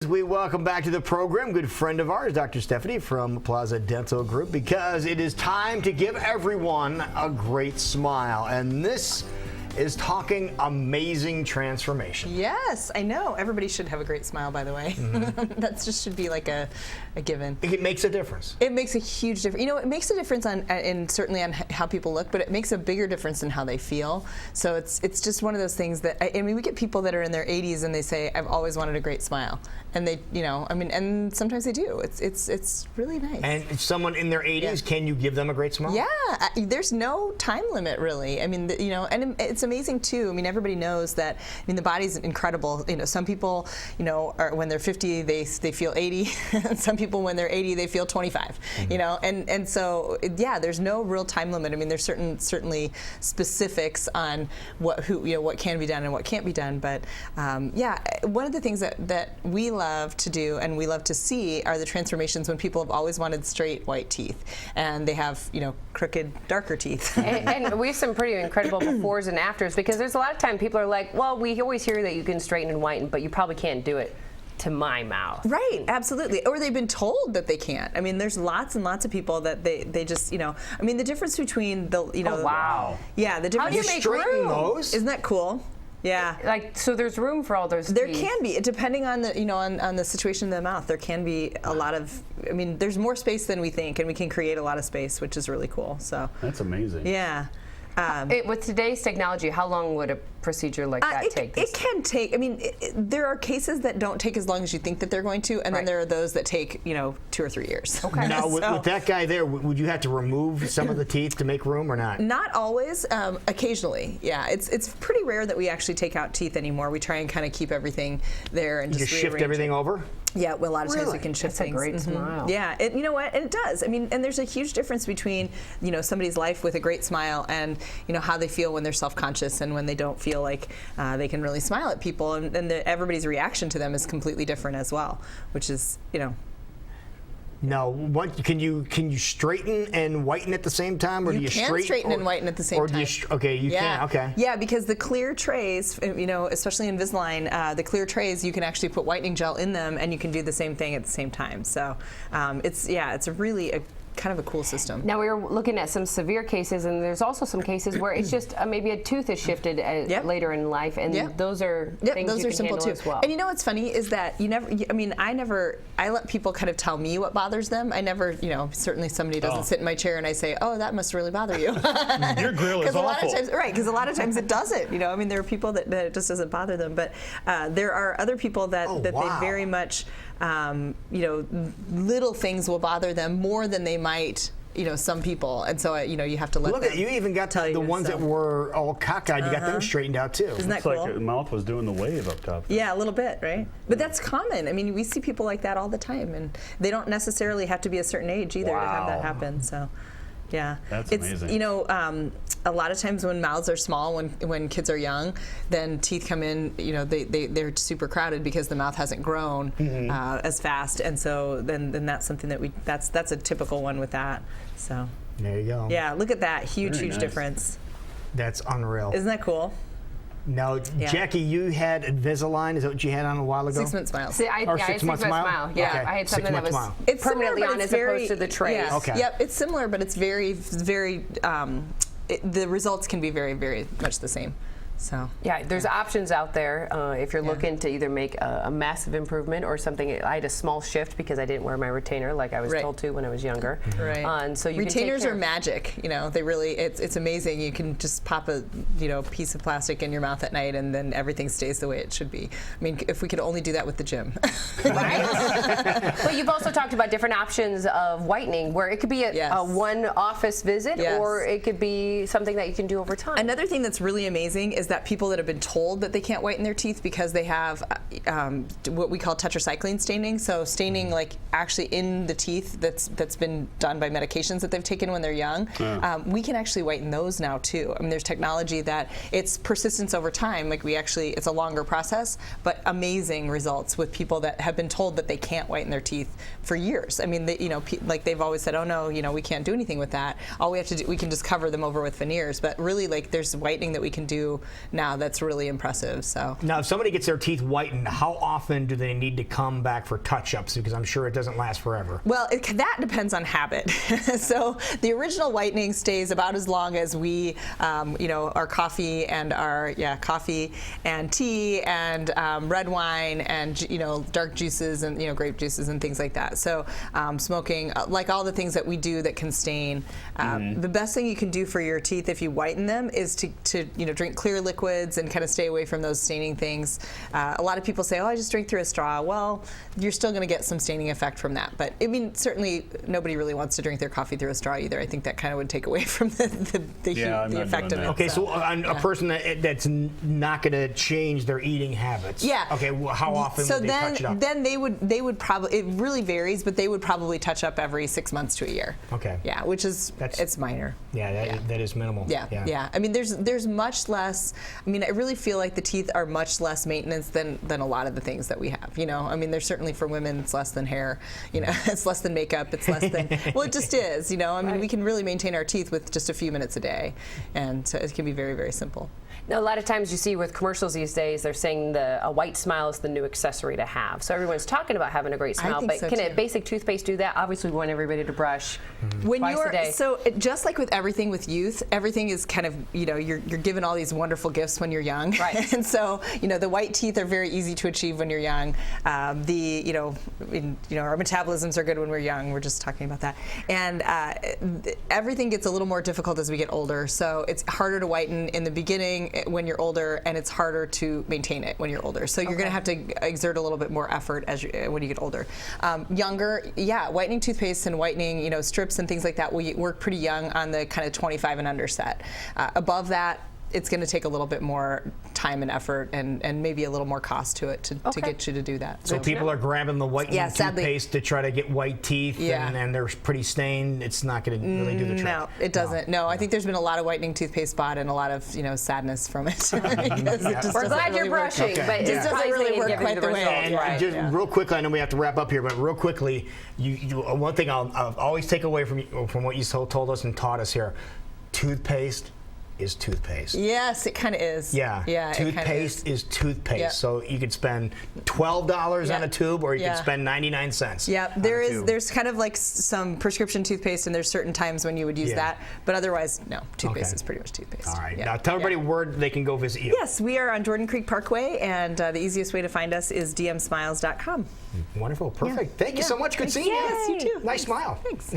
we welcome back to the program good friend of ours, Dr. Stephanie from Plaza Dental Group, because it is time to give everyone a great smile. And this is talking amazing transformation. Yes, I know. Everybody should have a great smile, by the way. That just should be like a given. It makes a difference. It makes a huge difference. You know, it makes a difference certainly on how people look, but it makes a bigger difference in how they feel. So it's just one of those things that, I mean, we get people that are in their 80s and they say, I've always wanted a great smile. And they, you know, I mean, and sometimes they do. It's really nice. And someone in their 80s, can you give them a great smile? Yeah, there's no time limit, really. I mean, you know, and it's amazing too. I mean, everybody knows that. I mean, the body's incredible. You know, some people, you know, when they're 50, they feel 80. And some people, when they're 80, they feel 25. You know, and so yeah, there's no real time limit. I mean, there's certainly specifics on what can be done and what can't be done. But yeah, one of the things that we love to do and we love to see are the transformations when people have always wanted straight white teeth and they have, you know, crooked darker teeth. and we have some pretty incredible befores and afters, because there's a lot of time people are like, well, we always hear that you can straighten and whiten, but you probably can't do it to my mouth. Right, absolutely. Or they've been told that they can't. I mean, there's lots and lots of people that they just, you know, I mean, the difference between the, you know, oh, wow. Yeah, the difference. How do you make straighten room? those? Isn't that cool? Yeah. Like, so there's room for all those There teeth. can be, depending on the, you know, on the situation in the mouth. There can be a lot of, I mean, there's more space than we think, and we can create a lot of space, which is really cool. So that's amazing. Yeah. With today's technology, how long would a procedure like that take? It can take, I mean, there are cases that don't take as long as you think that they're going to, and then there are those that take, you know, 2 or 3 years. Okay. Now, with that guy there, would you have to remove some of the teeth to make room or not? Not always. Occasionally, yeah. It's pretty rare that we actually take out teeth anymore. We try and kind of keep everything there and just shift everything over? Yeah, well, a lot of times we can shift That's things. a great smile. Yeah, you know what? And it does. I mean, and there's a huge difference between, you know, somebody's life with a great smile and, you know, how they feel when they're self-conscious and when they don't feel like they can really smile at people. And everybody's reaction to them is completely different as well, which is, you know. No, what can you straighten and whiten at the same time, or do you straighten and whiten at the same time? Okay, you can. Okay. Yeah, because the clear trays, you know, especially in Invisalign, the clear trays, you can actually put whitening gel in them, and you can do the same thing at the same time. So it's a really kind of a cool system. Now, we were looking at some severe cases, and there's also some cases where it's just maybe a tooth is shifted later in life, and those are things those you are can simple handle too. as well. And you know what's funny is that I let people kind of tell me what bothers them. I never, you know, certainly somebody doesn't sit in my chair and I say, oh, that must really bother you. Your grill is awful. Because a lot of times it doesn't. You know, I mean, there are people that it just doesn't bother them, but there are other people that they very much, you know, little things will bother them more than they might, you know, some people, and so you know, you have to let them. You even got the ones that were all cockeyed. You got them straightened out too. Isn't that cool? Looks like the mouth was doing the wave up top. Yeah, a little bit, right? But that's common. I mean, we see people like that all the time, and they don't necessarily have to be a certain age either to have that happen. So. Yeah, that's amazing. You know, a lot of times when mouths are small, when kids are young, then teeth come in. You know, they're super crowded because the mouth hasn't grown as fast, and so then that's something that that's a typical one with that. So there you go. Yeah, look at that huge nice. difference. That's unreal. Isn't that cool? Now, Jackie, you had Invisalign. Is that what you had on a while ago? 6-month smiles. See, I had 6 month smile. Yeah, Okay. I had something that was It's permanently similar, on as opposed to the trays. Yeah. Okay. Yep, it's similar, but it's very, very. The results can be very, very much the same. So yeah, there's options out there if you're looking to either make a massive improvement or something. I had a small shift because I didn't wear my retainer like I was told to when I was younger. Right. And so you retainers can are magic. You know, they really it's amazing. You can just pop a piece of plastic in your mouth at night and then everything stays the way it should be. I mean, if we could only do that with the gym. Right. But you've also talked about different options of whitening, where it could be a one office visit, or it could be something that you can do over time. Another thing that's really amazing is that people that have been told that they can't whiten their teeth because they have what we call tetracycline staining. So staining like actually in the teeth that's been done by medications that they've taken when they're young. We can actually whiten those now too. I mean, there's technology that it's persistence over time. Like it's a longer process, but amazing results with people that have been told that they can't whiten their teeth for years. I mean, like they've always said, oh no, we can't do anything with that. All we have to do, we can just cover them over with veneers. But really, like there's whitening that we can do now that's really impressive. So now, if somebody gets their teeth whitened, how often do they need to come back for touch-ups? Because I'm sure it doesn't last forever. Well, that depends on habit. So the original whitening stays about as long as we, our coffee and coffee and tea and red wine and dark juices and grape juices and things like that. So smoking, like all the things that we do that can stain. The best thing you can do for your teeth if you whiten them is to drink clear liquids and kind of stay away from those staining things. A lot of people say, oh, I just drink through a straw. Well, you're still going to get some staining effect from that. But I mean, certainly nobody really wants to drink their coffee through a straw either. I think that kind of would take away from the effect of it. Okay, so a person that's not going to change their eating habits. Yeah. Okay, well, how often would they touch it up? Then they would probably, it really varies, but they would probably touch up every 6 months to a year. Okay. Yeah, which is, it's minor. Yeah, that is minimal. Yeah. I mean, there's much less, I mean, I really feel like the teeth are much less maintenance than a lot of the things that we have, I mean, there's certainly for women, it's less than hair, it's less than makeup, it's less than, well, it just is, I mean, we can really maintain our teeth with just a few minutes a day, and so it can be very, very simple. Now, a lot of times you see with commercials these days, they're saying a white smile is the new accessory to have. So everyone's talking about having a great smile, but can a basic toothpaste do that? Obviously, we want everybody to brush twice a day. So just like with everything with youth, everything is kind of, you're given all these wonderful gifts when you're young. Right. And so, the white teeth are very easy to achieve when you're young. Our metabolisms are good when we're young. We're just talking about that. And everything gets a little more difficult as we get older. So it's harder to whiten in the beginning when you're older, and it's harder to maintain it when you're older. So you're going to have to exert a little bit more effort when you get older. Younger, whitening toothpaste and whitening, strips and things like that will work pretty young on the kind of 25 and under set. Above that, it's going to take a little bit more time and effort and maybe a little more cost to it to get you to do that. So people are grabbing the whitening toothpaste to try to get white teeth, and they're pretty stained. It's not going to really do the trick. No, it doesn't. No, I think there's been a lot of whitening toothpaste bought and a lot of sadness from it. We're glad you're brushing, but it just doesn't really work quite the way. And just real quickly, I know we have to wrap up here, but real quickly, one thing I'll always take away from what you told us and taught us here: toothpaste is toothpaste. Yes, it kind of is. Yeah. Toothpaste is toothpaste. Yep. So you could spend $12 on a tube, or you could spend 99 cents. Yeah, there's kind of like some prescription toothpaste, and there's certain times when you would use that, but otherwise, no, toothpaste is pretty much toothpaste. All right. Now tell everybody where they can go visit you. Yes, we are on Jordan Creek Parkway, and the easiest way to find us is dmsmiles.com. Wonderful. Perfect. Thank you so much. Good seeing you. Yes, you too. Nice smile. Thanks.